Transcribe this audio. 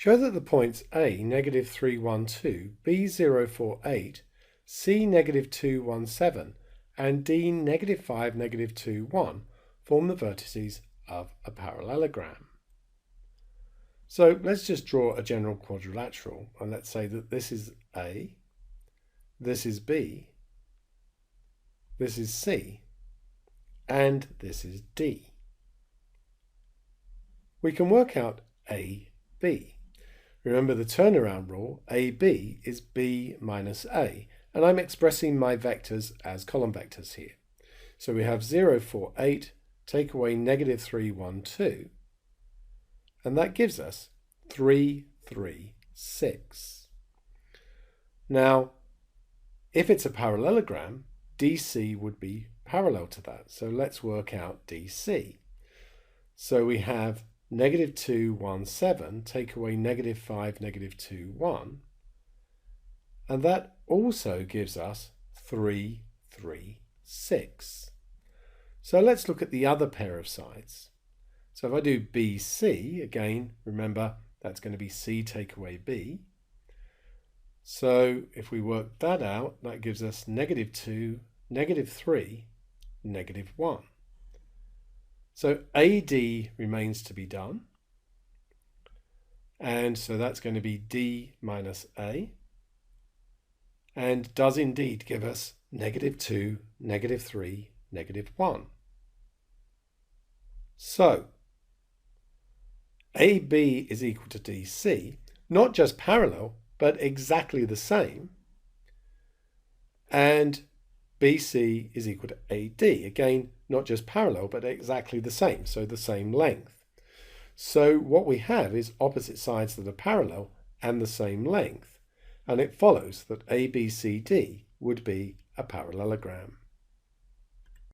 Show that the points A, negative 3, 1, 2, B, 0, 4, 8, C, negative 2, 1, 7, and D, negative 5, negative 2, 1 form the vertices of a parallelogram. So let's just draw a general quadrilateral, and let's say that this is A, this is B, this is C, and this is D. We can work out AB. Remember the turnaround rule, AB is B minus A, and I'm expressing my vectors as column vectors here. So we have 0, 4, 8, take away negative 3, 1, 2, and that gives us 3, 3, 6. Now, if it's a parallelogram, DC would be parallel to that. So let's work out DC. So we have negative 2, 1, 7, take away negative 5, negative 2, 1. And that also gives us 3, 3, 6. So let's look at the other pair of sides. So if I do BC, again, remember that's going to be C take away B. So if we work that out, that gives us negative 2, negative 3, negative 1. So AD remains to be done. And so that's going to be D minus A. And does indeed give us negative 2, negative 3, negative 1. So AB is equal to DC, not just parallel, but exactly the same. And BC is equal to AD, again, not just parallel, but exactly the same, so the same length. So what we have is opposite sides that are parallel and the same length, and it follows that ABCD would be a parallelogram.